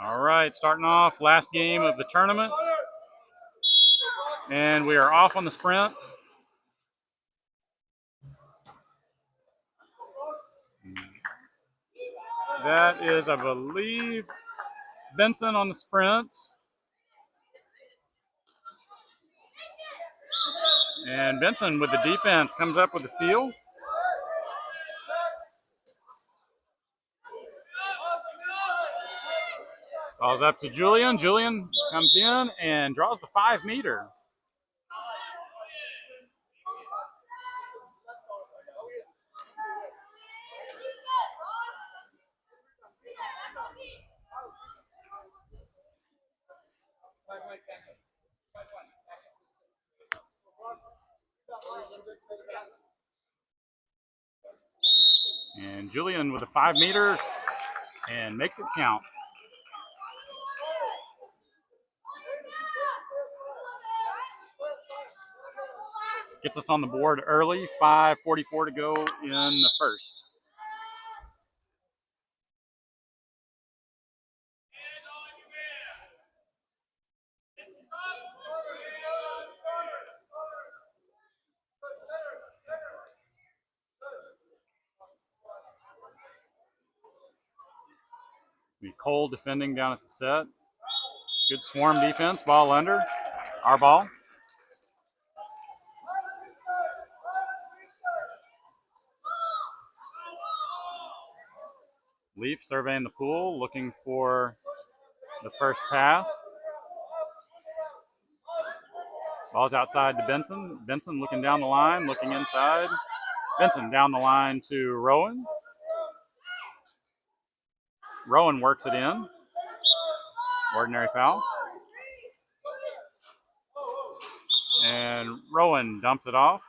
All right, starting off, last game of the tournament. And we are off on the sprint. That is, I believe, Benson on the sprint. And Benson with the defense comes up with a steal. Balls up to Julian. Julian comes in and draws the 5-meter. And Julian with a 5-meter and makes it count. Gets us on the board early, 5:44 to go in the first. Cole defending down at the set. Good swarm defense, ball under. Our ball. Leaf surveying the pool, looking for the first pass. Ball's outside to Benson. Benson looking down the line, looking inside. Benson down the line to Rowan. Rowan works it in. Ordinary foul. And Rowan dumps it off.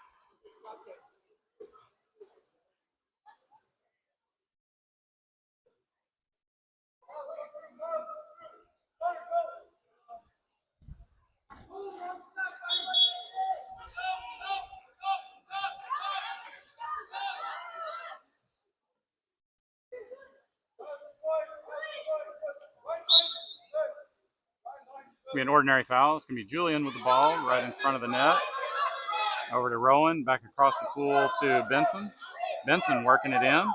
It's going to be an ordinary foul. It's going to be Julian with the ball right in front of the net. Over to Rowan, back across the pool to Benson. Benson working it in.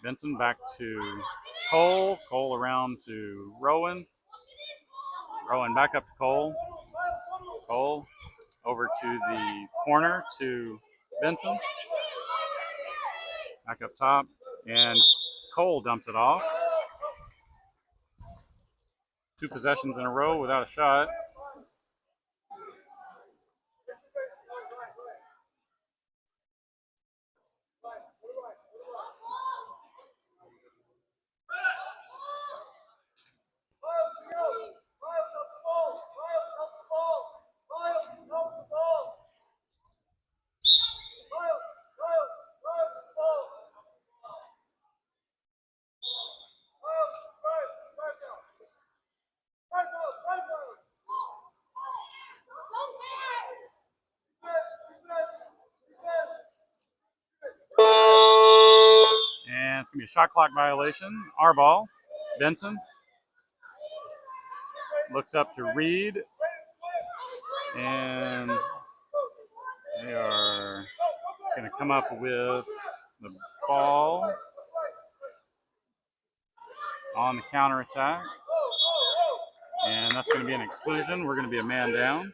Benson back to Cole. Cole around to Rowan. Rowan back up to Cole. Cole over to the corner to Benson. Back up top. And Cole dumps it off. 2 possessions in a row without a shot. And it's going to be a shot clock violation. Our ball. Benson looks up to Reed. And they are going to come up with the ball on the counterattack. And that's going to be an exclusion. We're going to be a man down.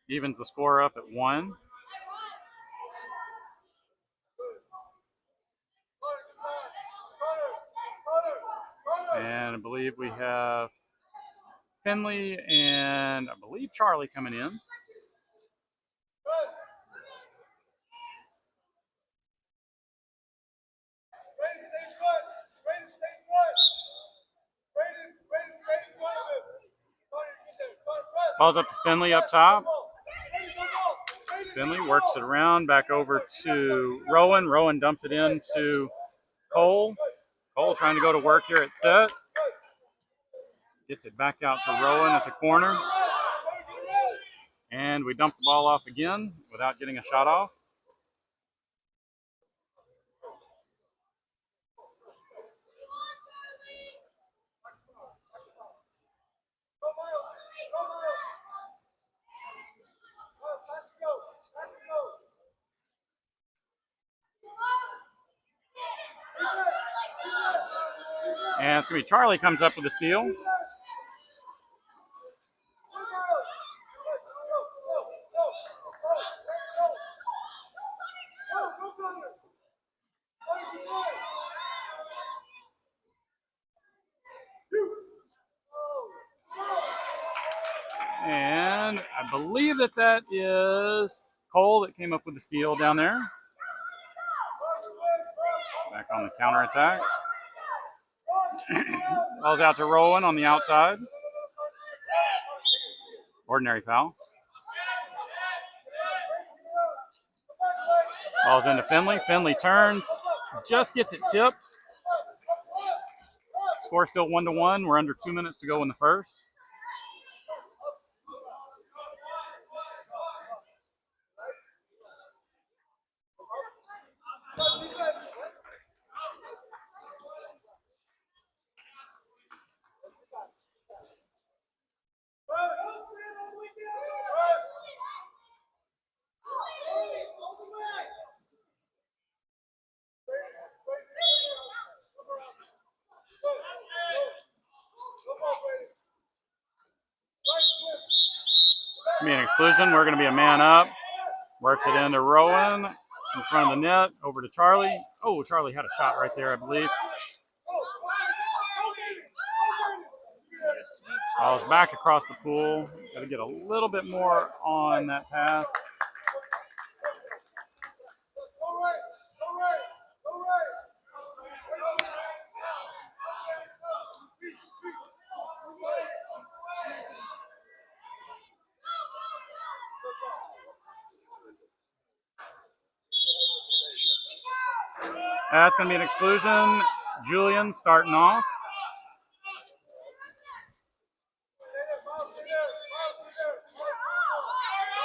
Evens the score up at 1. And I believe we have Finley and I believe Charlie coming in. Ball's up to Finley up top. Finley works it around back over to Rowan. Rowan dumps it into Cole. Cole trying to go to work here at set. Gets it back out to Rowan at the corner. And we dump the ball off again without getting a shot off. And it's going to be Charlie comes up with a steal. And I believe that is Cole that came up with the steal down there. Back on the counterattack. Ball's out to Rowan on the outside. Ordinary foul. Ball's into Finley. Finley turns. Just gets it tipped. Score still 1-1. We're under 2 minutes to go in the first. Be an exclusion. We're going to be a man up. Works it into Rowan in front of the net. Over to Charlie. Oh, Charlie had a shot right there, I believe. Ball's back across the pool. Got to get a little bit more on that pass. That's going to be an exclusion. Julian starting off.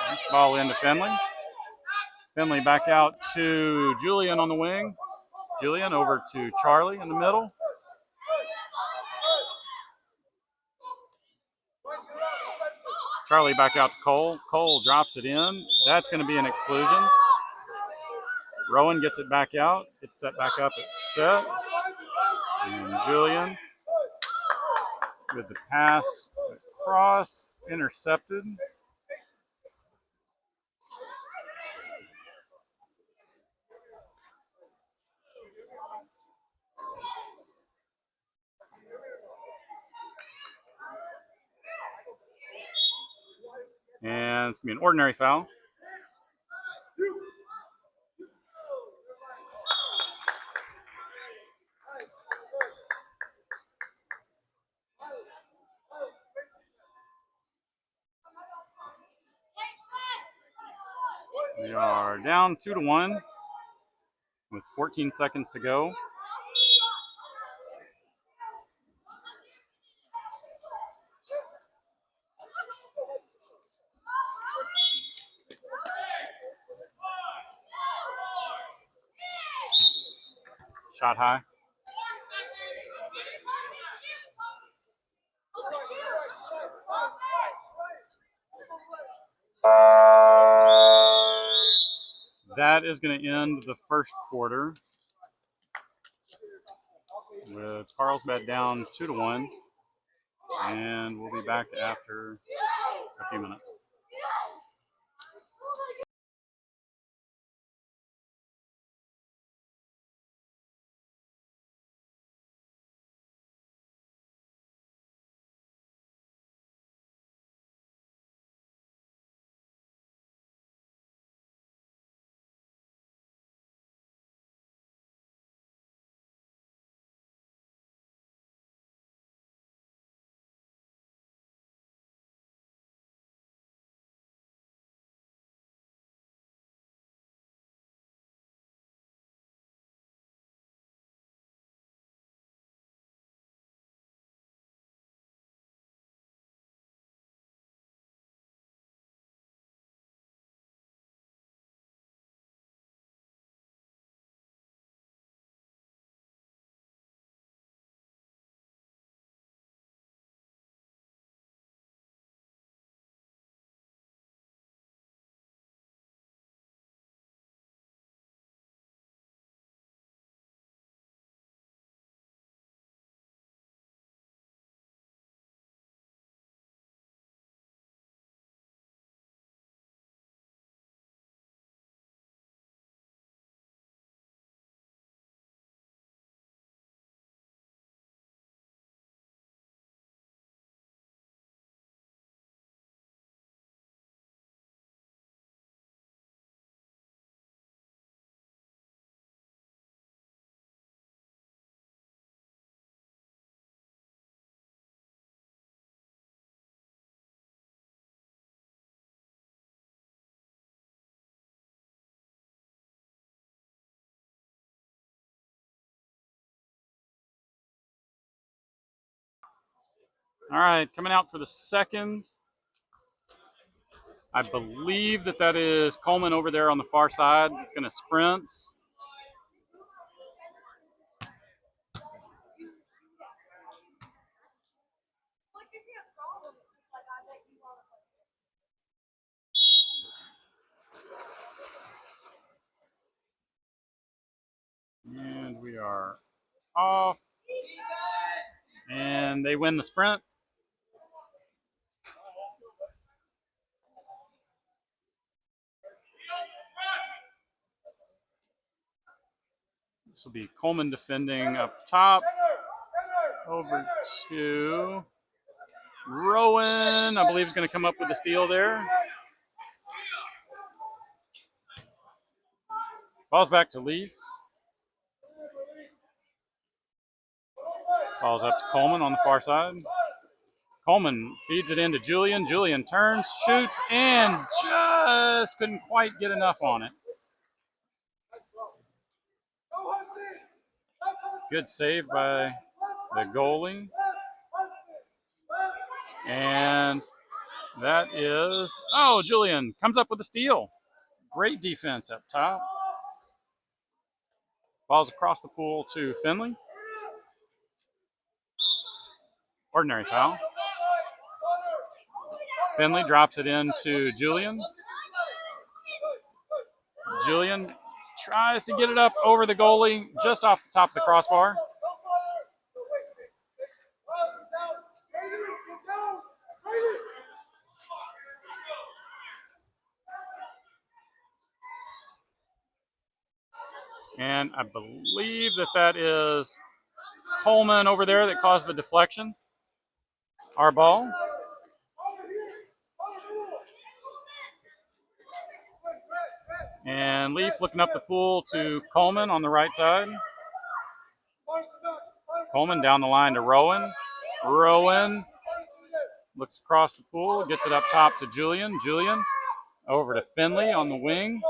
Nice ball into Finley. Finley back out to Julian on the wing. Julian over to Charlie in the middle. Charlie back out to Cole. Cole drops it in. That's going to be an exclusion. Rowan gets it back out. It's set back up at set. And Julian with the pass across, intercepted. And it's going to be an ordinary foul. We are down 2-1 with 14 seconds to go. Shot high. That is going to end the first quarter with Carlsbad down 2-1, and we'll be back after a few minutes. All right, coming out for the second. I believe that is Coleman over there on the far side. It's going to sprint. And we are off. And they win the sprint. This will be Coleman defending up top. Over to Rowan. I believe is going to come up with the steal there. Ball's back to Leaf. Ball's up to Coleman on the far side. Coleman feeds it into Julian. Julian turns, shoots, and just couldn't quite get enough on it. Good save by the goalie. And that is, Julian comes up with a steal. Great defense up top. Ball's across the pool to Finley. Ordinary foul. Finley drops it into Julian. Julian tries to get it up over the goalie, just off the top of the crossbar. And I believe that is Coleman over there that caused the deflection. Our ball. And Leaf looking up the pool to Coleman on the right side. Coleman down the line to Rowan. Rowan looks across the pool, gets it up top to Julian. Julian over to Finley on the wing.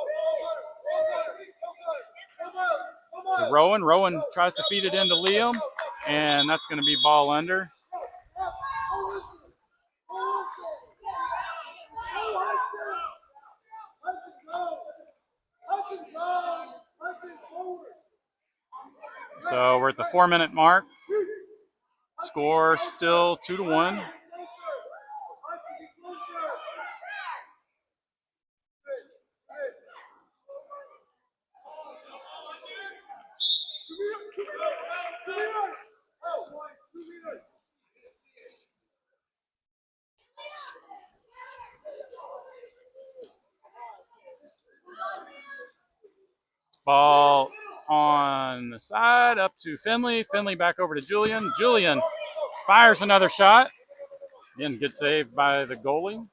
To Rowan. Rowan tries to feed it into Liam, and that's going to be ball under. So we're at the 4-minute mark. Score still 2-1. Ball on the side, up to Finley. Finley back over to Julian. Julian fires another shot. Again, good save by the goalie.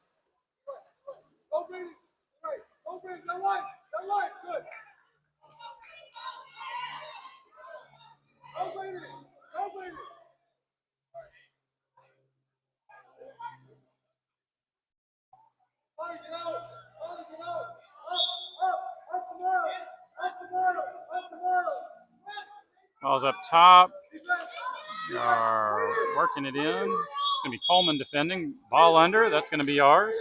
Ball's up top. We are working it in. It's going to be Coleman defending. Ball under. That's going to be ours.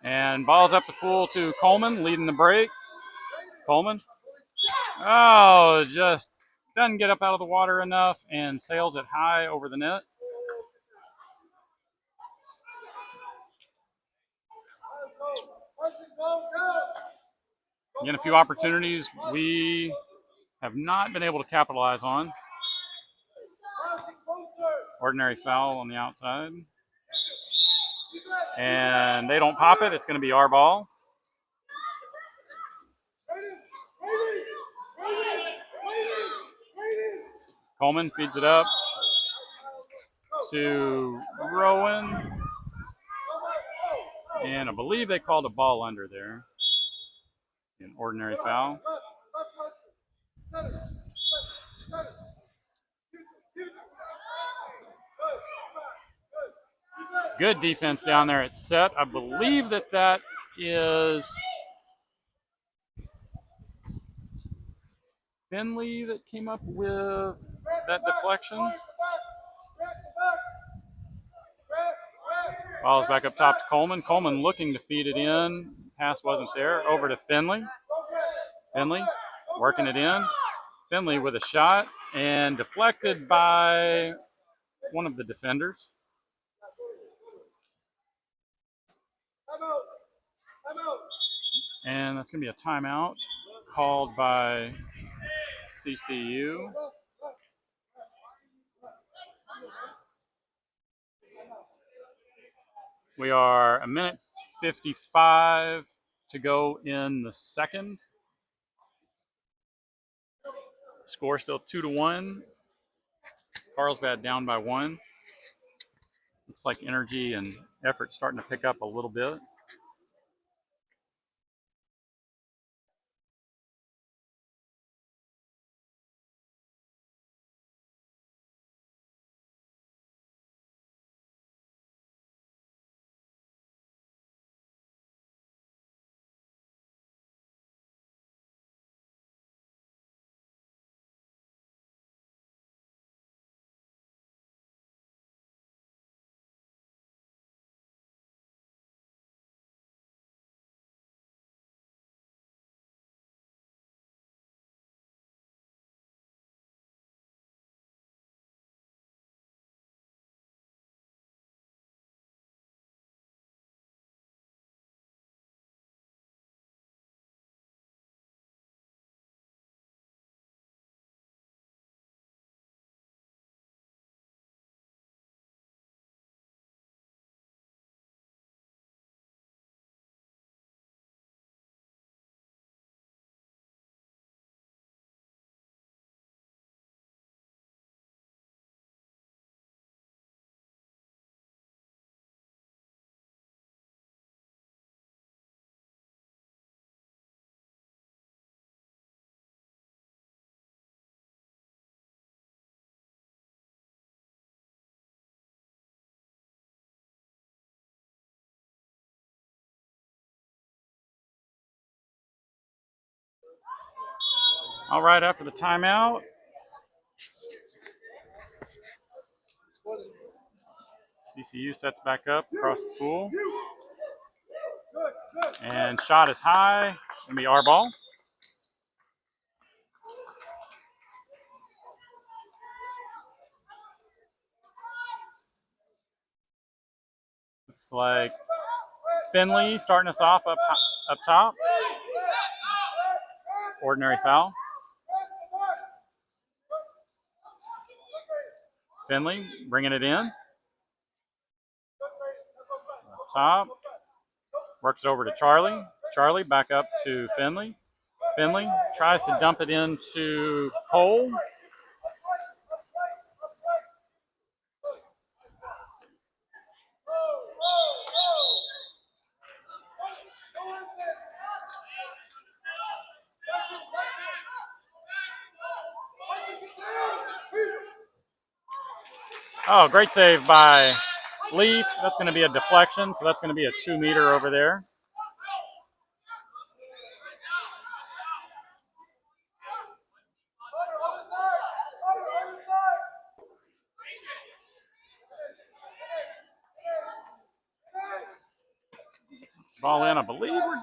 And ball's up the pool to Coleman, leading the break. Coleman. Oh, just doesn't get up out of the water enough and sails it high over the net. Again, a few opportunities we have not been able to capitalize on. Ordinary foul on the outside. And they don't pop it. It's going to be our ball. Coleman feeds it up to Rowan. And I believe they called a ball under there. An ordinary foul. Good defense down there at set. I believe that is Finley that came up with that deflection. Ball is back up top to Coleman. Coleman looking to feed it in. Pass wasn't there. Over to Finley. Finley working it in. Finley with a shot and deflected by one of the defenders. And that's going to be a timeout called by CCU. We are a minute 55 to go in the second. Score still 2-1. Carlsbad down by 1. Looks like energy and effort starting to pick up a little bit. All right, after the timeout, CCU sets back up across the pool. And shot is high. Gonna be our ball. Looks like Finley starting us off up top. Ordinary foul. Finley bringing it in. Up top. Works it over to Charlie. Charlie back up to Finley. Finley tries to dump it into Cole. Oh, great save by Leaf. That's going to be a deflection, so that's going to be a 2-meter over there. Ball in, I believe we're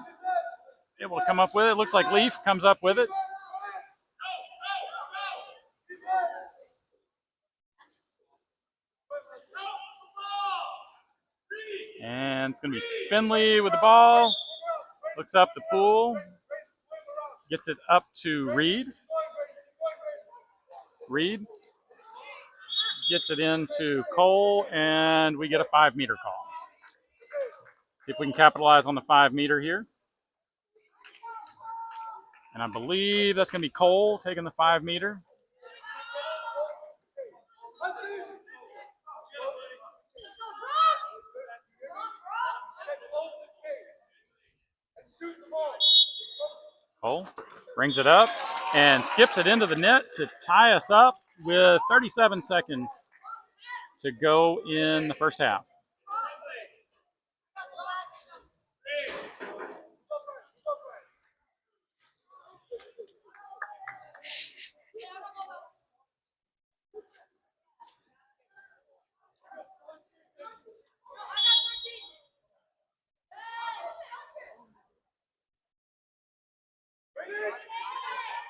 able to come up with it. Looks like Leaf comes up with it. And it's going to be Finley with the ball. Looks up the pool. Gets it up to Reed. Reed gets it into Cole, and we get a 5-meter call. See if we can capitalize on the 5-meter here. And I believe that's going to be Cole taking the 5-meter. Cole brings it up and skips it into the net to tie us up with 37 seconds to go in the first half.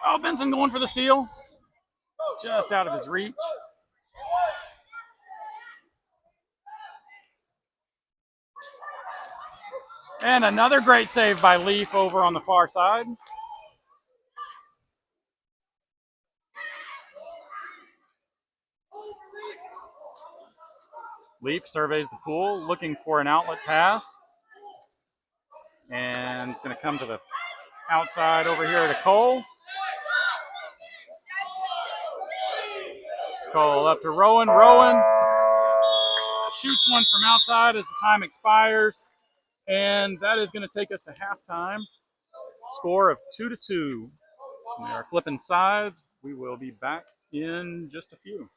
Oh, Benson going for the steal. Just out of his reach. And another great save by Leaf over on the far side. Leaf surveys the pool, looking for an outlet pass. And it's going to come to the outside over here to Cole. Cole up to Rowan. Rowan shoots one from outside as the time expires. And that is going to take us to halftime. Score of 2-2. We are flipping sides. We will be back in just a few.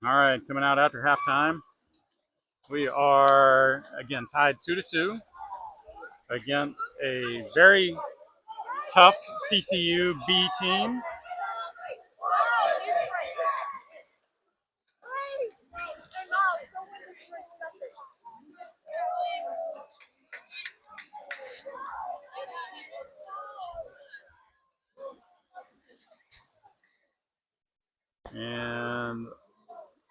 All right, coming out after halftime. We are, again, tied 2-2 against a very tough CCU B team. And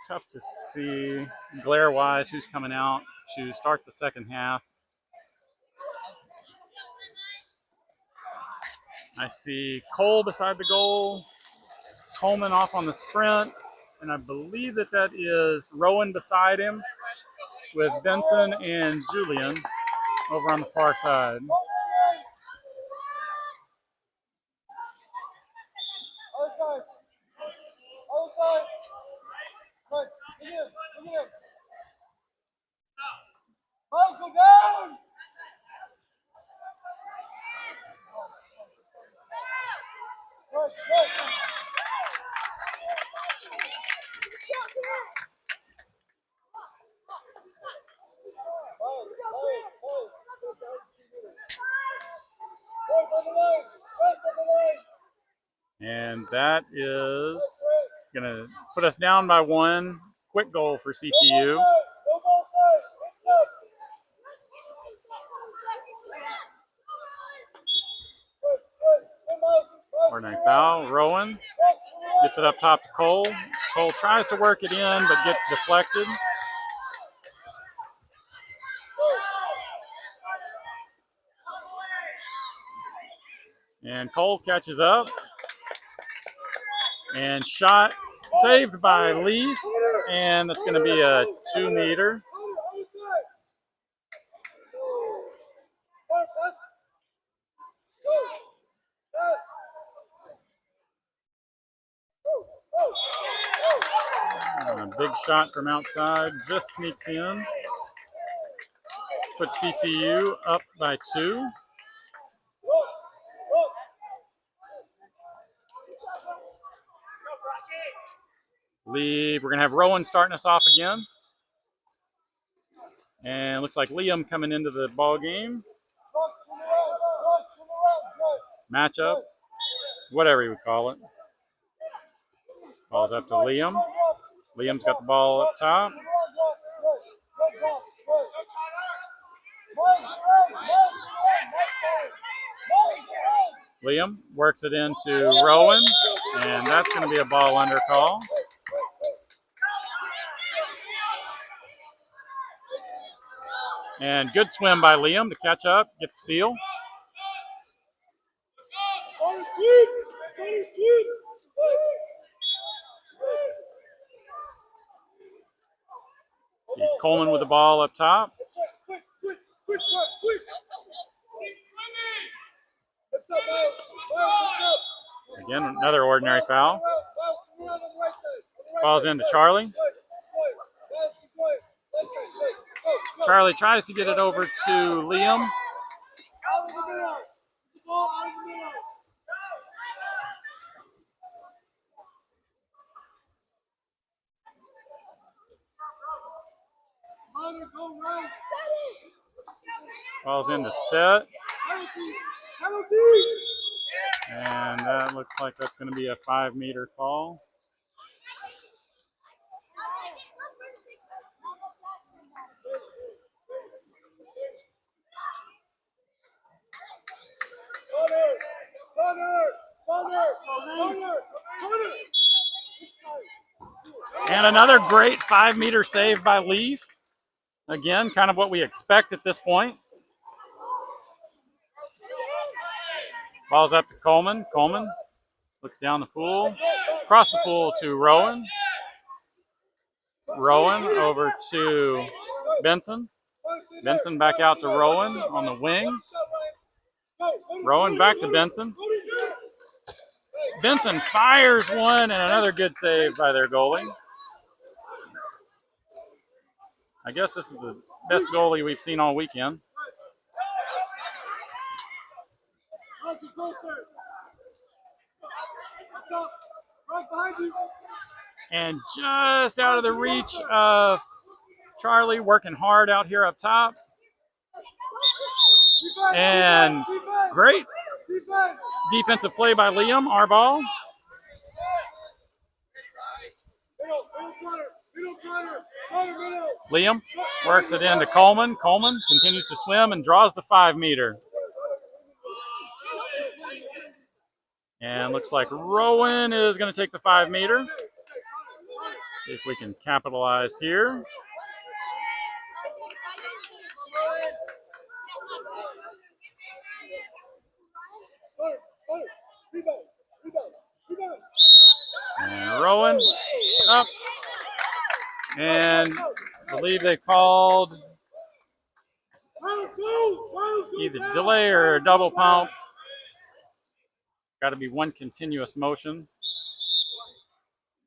tough to see glare-wise who's coming out to start the second half. I see Cole beside the goal, Coleman off on the sprint, and I believe that is Rowan beside him with Benson and Julian over on the far side. And that is going to put us down by one. Quick goal for CCU. Ordinary foul. Rowan gets it up top to Cole. Cole tries to work it in, but gets deflected. And Cole catches up. And shot saved by Leaf. And that's going to be a 2-meter. A big shot from outside just sneaks in. put CCU up by 2. We're going to have Rowan starting us off again. And it looks like Liam coming into the ball game. Matchup, whatever you would call it. Ball's up to Liam. Liam's got the ball up top. Liam works it into Rowan, and that's going to be a ball under call. And good swim by Liam to catch up, get the steal. Coleman with the ball up top. Again, another ordinary foul. Ball's into Charlie. Charlie tries to get it over to Liam. Ball's into set. And that looks like that's going to be a 5-meter call. And another great 5-meter save by Leaf. Again, kind of what we expect at this point. Ball's up to Coleman. Coleman looks down the pool. Across the pool to Rowan. Rowan over to Benson. Benson back out to Rowan on the wing. Rowan back to Benson. Benson fires one, and another good save by their goalie. I guess this is the best goalie we've seen all weekend. And just out of the reach of Charlie, working hard out here up top. And great defensive play by Liam, our ball. Liam works it into Coleman. Coleman continues to swim and draws the 5-meter. And looks like Rowan is going to take the 5-meter. See if we can capitalize here. And Rowan up. And I believe they called either delay or a double pump. Got to be one continuous motion.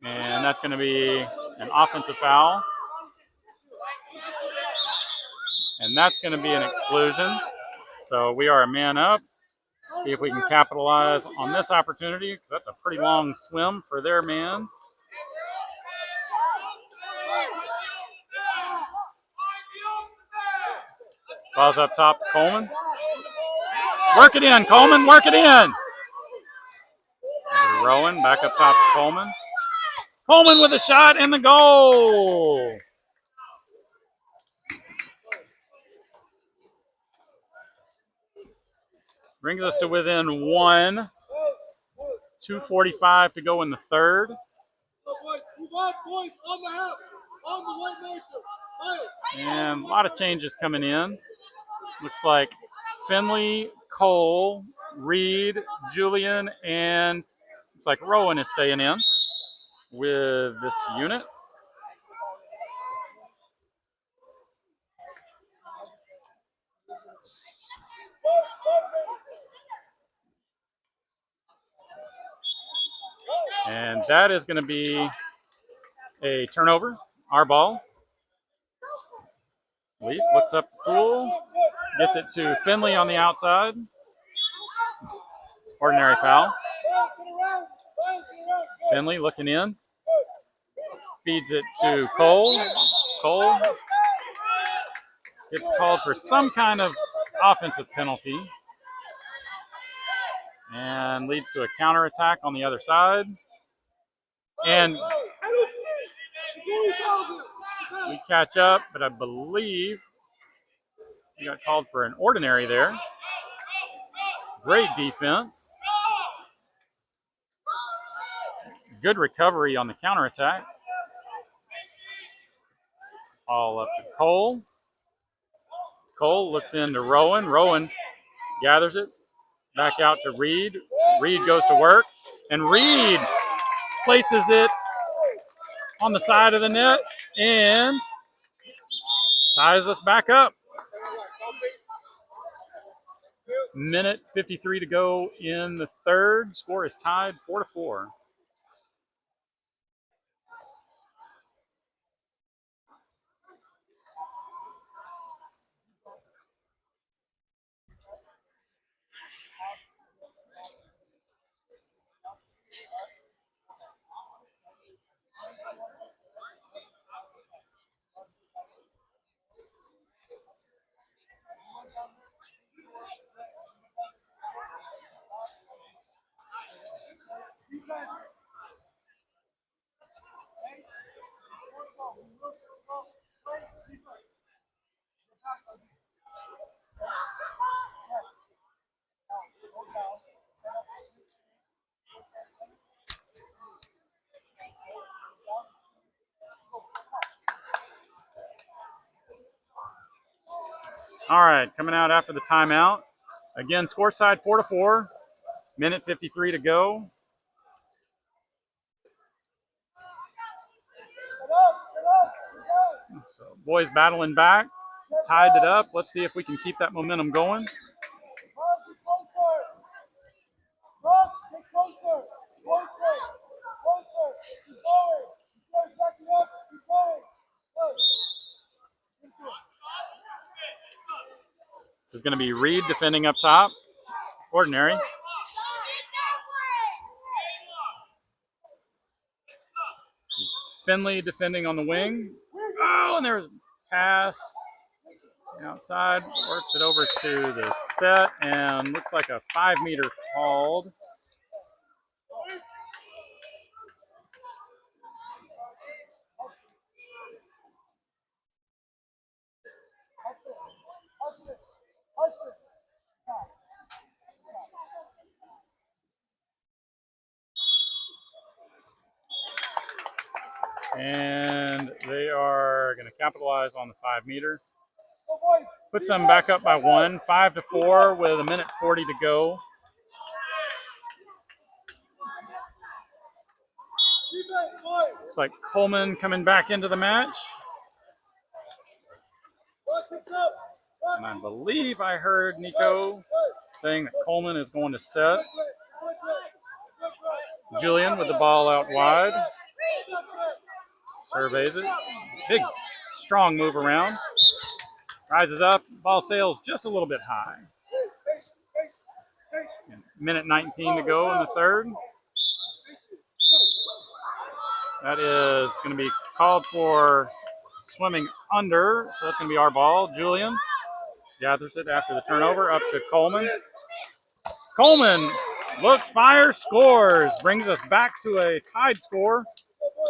And that's going to be an offensive foul. And that's going to be an exclusion. So we are a man up. See if we can capitalize on this opportunity, because that's a pretty long swim for their man. Ball's up top to Coleman. Work it in, Coleman, work it in. Rowan back up top to Coleman. Coleman with a shot and the goal. Brings us to within 1. 2:45 to go in the third. And a lot of changes coming in. Looks like Finley, Cole, Reed, Julian, and looks like Rowan is staying in with this unit. And that is going to be a turnover, our ball. Leaf looks up the pool, gets it to Finley on the outside. Ordinary foul. Finley looking in. Feeds it to Cole. Cole gets called for some kind of offensive penalty and leads to a counterattack on the other side. And we catch up, but I believe he got called for an ordinary there. Great defense. Good recovery on the counterattack. All up to Cole. Cole looks into Rowan. Rowan gathers it. Back out to Reed. Reed goes to work. And Reed places it on the side of the net and ties us back up. Minute 53 to go in the third. Score is tied 4-4. All right, coming out after the timeout. Again, score side 4-4. Minute 53 to go. So boys battling back, tied it up. Let's see if we can keep that momentum going. This is going to be Reed defending up top. Ordinary. Finley defending on the wing. Oh, and there's a pass. Outside, works it over to the set, and looks like a 5-meter called. And they are going to capitalize on the 5-meter. Puts them back up by 1, 5-4 with a minute 40 to go. Looks like Coleman coming back into the match. And I believe I heard Nico saying that Coleman is going to set. Julian with the ball out wide. Surveys it. Big, strong move around. Rises up. Ball sails just a little bit high. And minute 19 to go in the third. That is going to be called for swimming under. So that's going to be our ball. Julian gathers it after the turnover up to Coleman. Coleman looks, fires, scores. Brings us back to a tied score,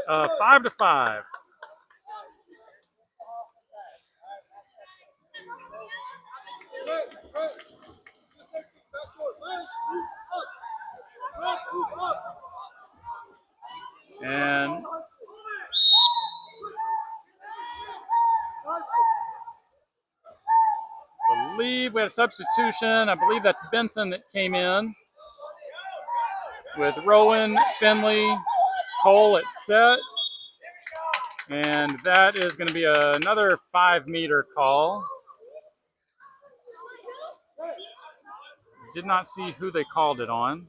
5-5. And I believe we had a substitution. I believe that's Benson that came in with Rowan, Finley, Cole at set. And that is going to be another 5-meter call. Did not see who they called it on.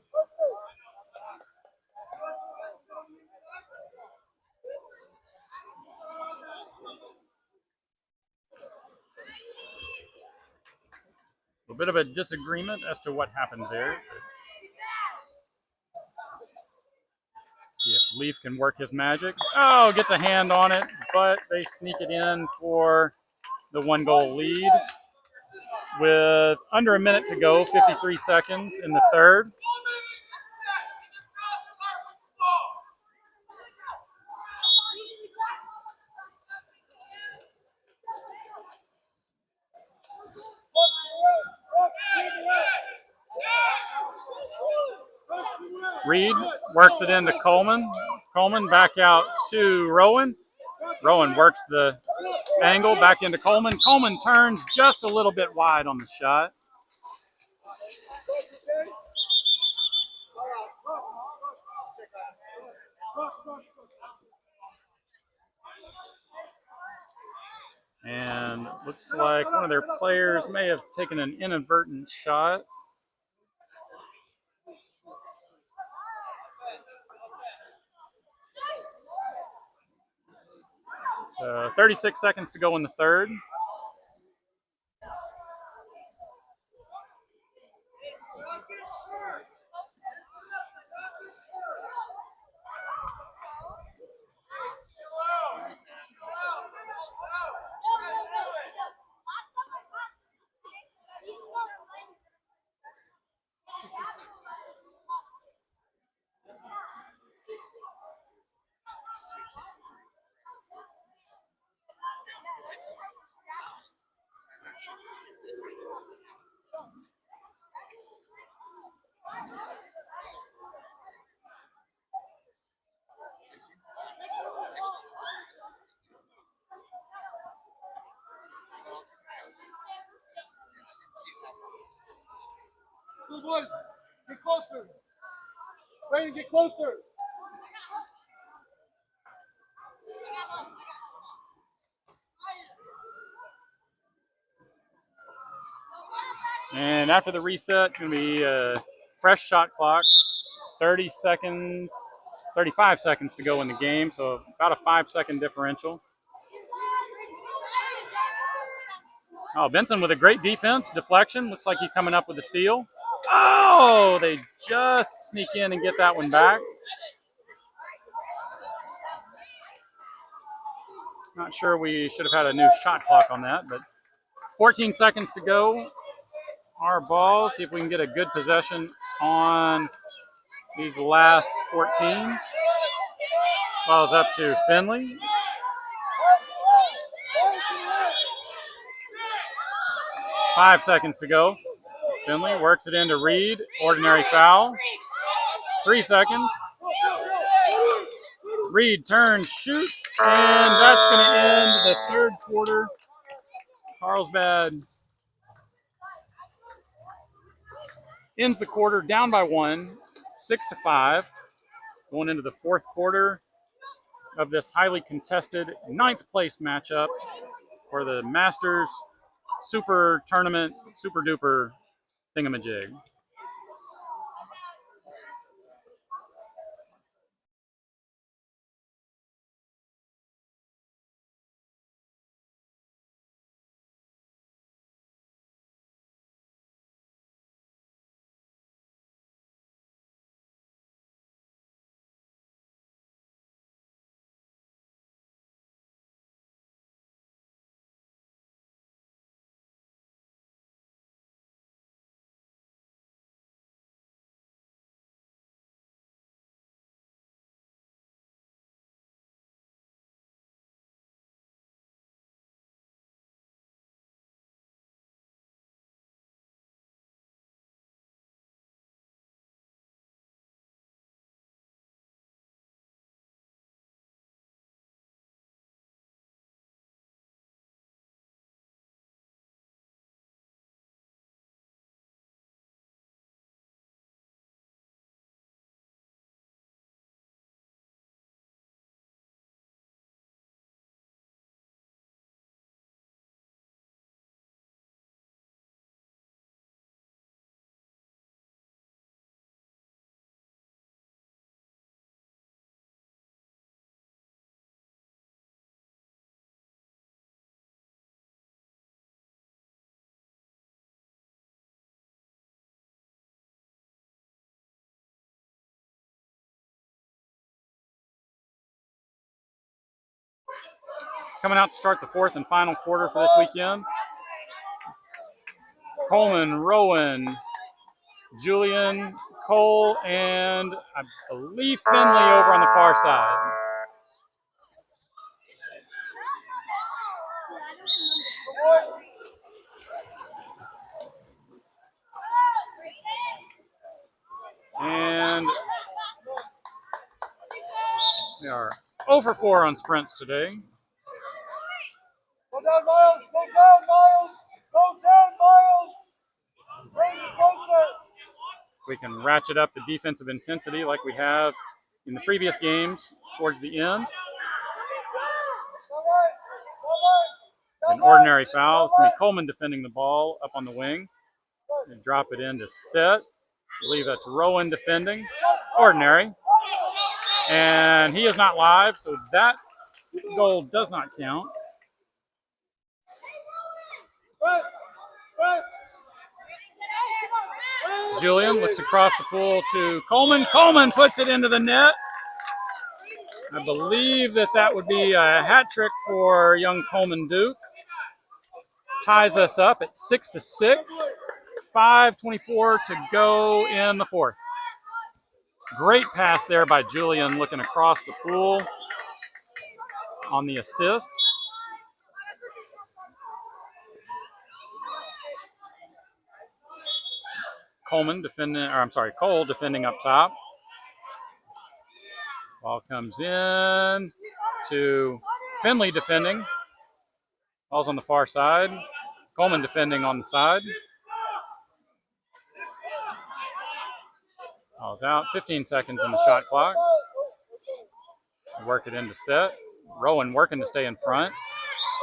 A bit of a disagreement as to what happened there. See if Leaf can work his magic. Oh, gets a hand on it, but they sneak it in for the 1-goal lead with under a minute to go, 53 seconds in the third. Reed works it into Coleman. Coleman back out to Rowan. Rowan works the angle back into Coleman. Coleman turns just a little bit wide on the shot. And looks like one of their players may have taken an inadvertent shot. So 36 seconds to go in the third. Boys, get closer. Ready to get closer. And after the reset, going to be a fresh shot clock. 30 seconds, 35 seconds to go in the game, so about a 5-second differential. Oh, Benson with a great defense, deflection. Looks like he's coming up with a steal. Oh, they just sneak in and get that one back. Not sure we should have had a new shot clock on that, but 14 seconds to go. Our ball, see if we can get a good possession on these last 14. Ball's up to Finley. 5 seconds to go. Finley works it into Reed. Ordinary foul. 3 seconds. Reed turns, shoots, and that's going to end the third quarter. Carlsbad ends the quarter down by 1, 6-5. Going into the fourth quarter of this highly contested 9th place matchup for the Masters Super Tournament, Super Duper Thingamajig. coming out to start the fourth and final quarter for this weekend. Coleman, Rowan, Julian, Cole, and I believe Finley over on the far side. And we are 0 for 4 on sprints today. Go down, Miles! Go down, Miles! Go down, Miles! Bring it closer! We can ratchet up the defensive intensity like we have in the previous games towards the end. An ordinary foul. It's going to be Coleman defending the ball up on the wing. And drop it in to set. I believe that's Rowan defending. Ordinary. And he is not live, so that goal does not count. Julian looks across the pool to Coleman. Coleman puts it into the net. I believe that would be a hat trick for young Coleman Duke. Ties us up at 6-6. 5:24 to go in the fourth. Great pass there by Julian looking across the pool on the assist. Cole defending up top. Ball comes in to Finley defending. Ball's on the far side. Coleman defending on the side. Ball's out. 15 seconds in the shot clock. Work it into set. Rowan working to stay in front.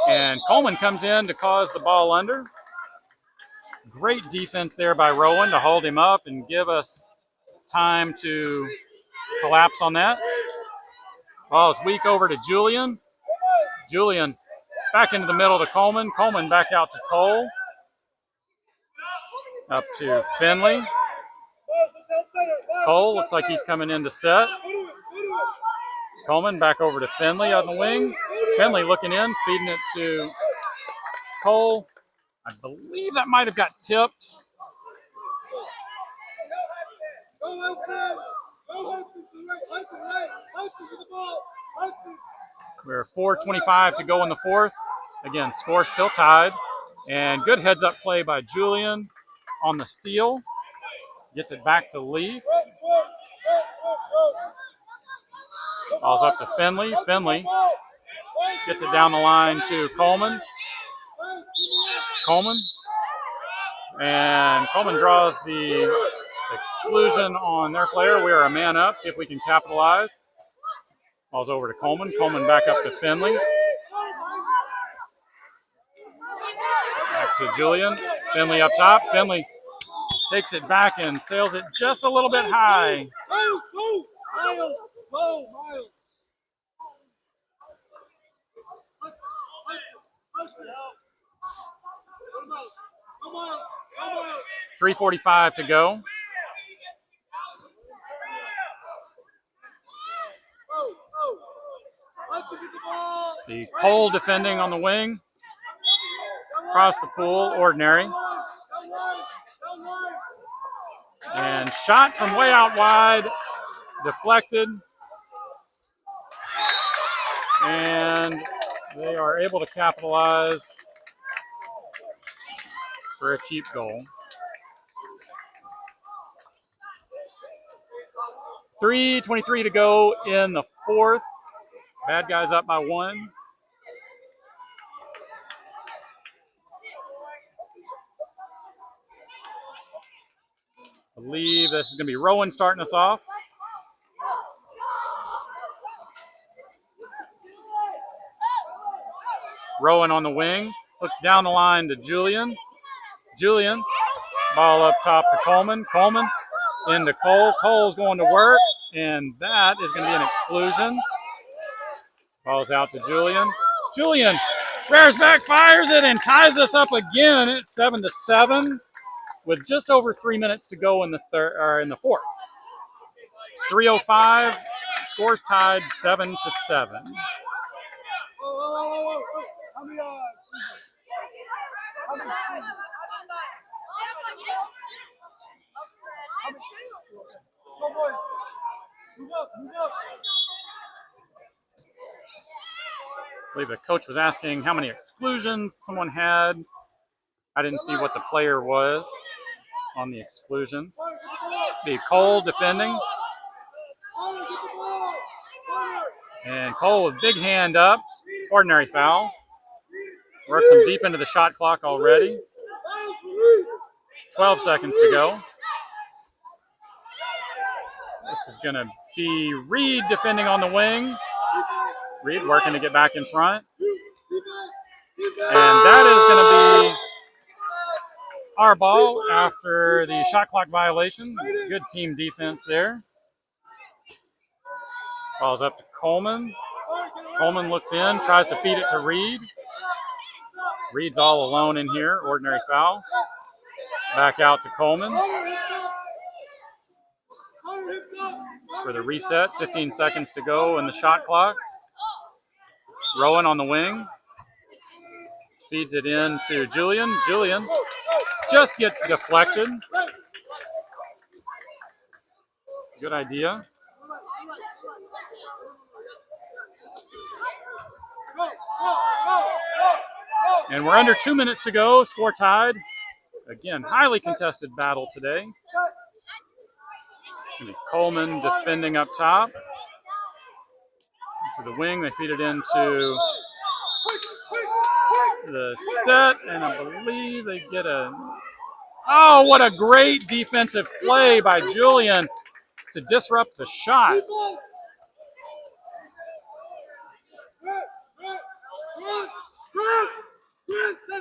And Coleman comes in to cause the ball under. Great defense there by Rowan to hold him up and give us time to collapse on that. Ball is weak over to Julian. Julian back into the middle to Coleman. Coleman back out to Cole. Up to Finley. Cole looks like he's coming in to set. Coleman back over to Finley on the wing. Finley looking in, feeding it to Cole. I believe that might have got tipped. We're 4:25 to go in the fourth. Again, score still tied. And good heads-up play by Julian on the steal. Gets it back to Leaf. Ball's up to Finley. Finley gets it down the line to Coleman. Coleman. And Coleman draws the exclusion on their player. We are a man up. See if we can capitalize. Ball's over to Coleman. Coleman back up to Finley. Back to Julian. Finley up top. Finley takes it back and sails it just a little bit high. Miles, go! Miles, go! Miles! 3:45 to go. The Cole defending on the wing. Across the pool, ordinary. And shot from way out wide, deflected. And they are able to capitalize for a cheap goal. 3:23 to go in the fourth. Bad guys up by 1. I believe this is going to be Rowan starting us off. Rowan on the wing. Looks down the line to Julian. Julian. Ball up top to Coleman. Coleman into Cole. Cole's going to work. And that is going to be an exclusion. Ball's out to Julian. Julian rears back, fires it, and ties us up again. It's 7-7 with just over 3 minutes to go in the fourth. 3:05. Scores tied 7-7. How many exclusions? How many exclusions? Go, boys. Move up, move up. I believe the coach was asking how many exclusions someone had. I didn't see what the player was on the exclusion. Be Cole defending. And Cole with big hand up. Ordinary foul. Works him deep into the shot clock already. 12 seconds to go. This is going to be Reed defending on the wing. Reed working to get back in front. And that is going to be our ball after the shot clock violation. Good team defense there. Ball's up to Coleman. Coleman looks in, tries to feed it to Reed. Reed's all alone in here. Ordinary foul. Back out to Coleman. For the reset, 15 seconds to go in the shot clock. Rowan on the wing. Feeds it in to Julian. Julian just gets deflected. Good idea. And we're under 2 minutes to go. Score tied. Again, highly contested battle today. Coleman defending up top. To the wing, they feed it into the set, and I believe they get a... Oh, what a great defensive play by Julian to disrupt the shot.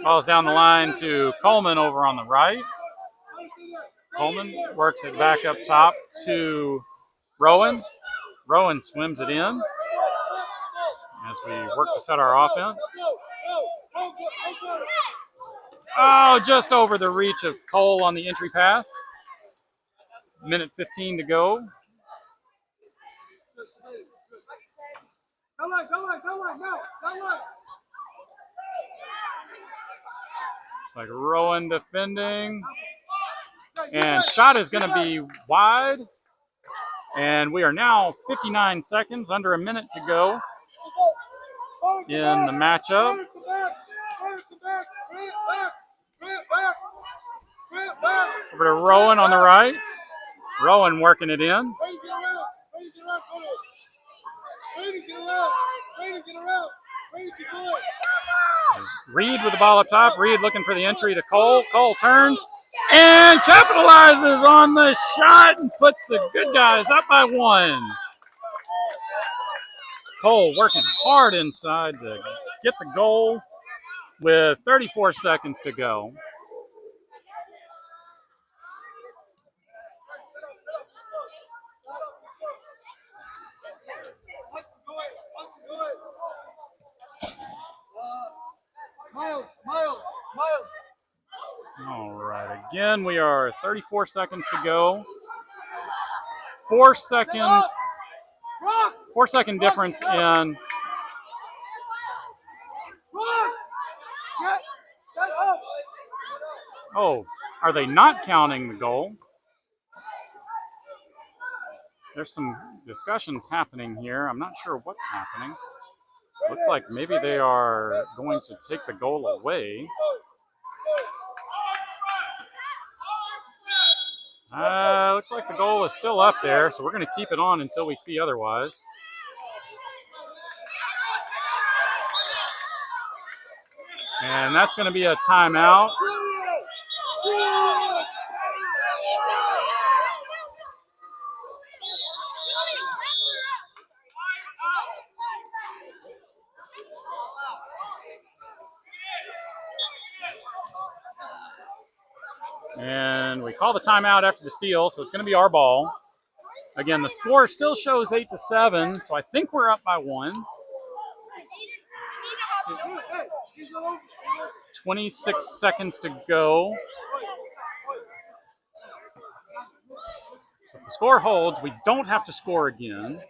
Ball's down the line to Coleman over on the right. Coleman works it back up top to Rowan. Rowan swims it in as we work to set our offense. Oh, just over the reach of Cole on the entry pass. Minute 15 to go. It's like Rowan defending. And shot is going to be wide. And we are now 59 seconds, under a minute to go in the matchup. Over to Rowan on the right. Rowan working it in. Reed with the ball up top. Reed looking for the entry to Cole. Cole turns and capitalizes on the shot and puts the good guys up by one. Cole working hard inside to get the goal with 34 seconds to go. Miles. All right, again, we are 34 seconds to go. 4 second difference in. Oh, are they not counting the goal? There's some discussions happening here. I'm not sure what's happening. Looks like maybe they are going to take the goal away. Looks like the goal is still up there, so we're going to keep it on until we see otherwise. And that's going to be a timeout. And we call the timeout after the steal, so it's going to be our ball. Again, the score still shows 8-7, so I think we're up by 1. 26 seconds to go. So if the score holds, we don't have to score again.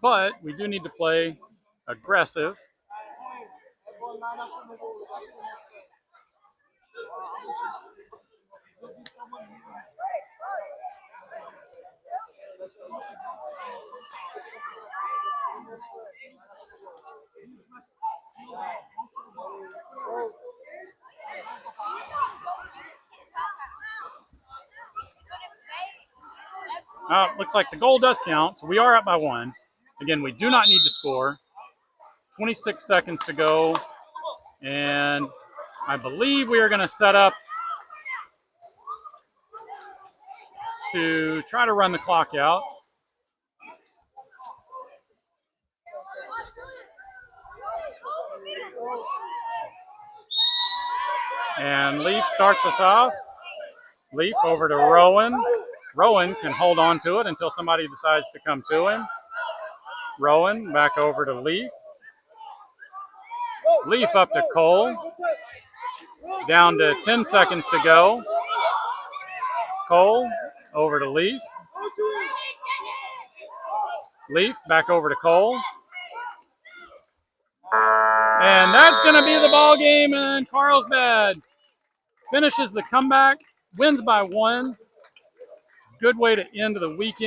But we do need to play aggressive. Looks like the goal does count, so we are up by 1. Again, we do not need to score. 26 seconds to go, and I believe we are going to set up to try to run the clock out. And Leaf starts us off. Leaf over to Rowan. Rowan can hold on to it until somebody decides to come to him. Rowan back over to Leaf. Leaf up to Cole. Down to 10 seconds to go. Cole over to Leaf. Leaf back over to Cole. And that's going to be the ball game, and Carlsbad finishes the comeback, wins by 1. Good way to end the weekend.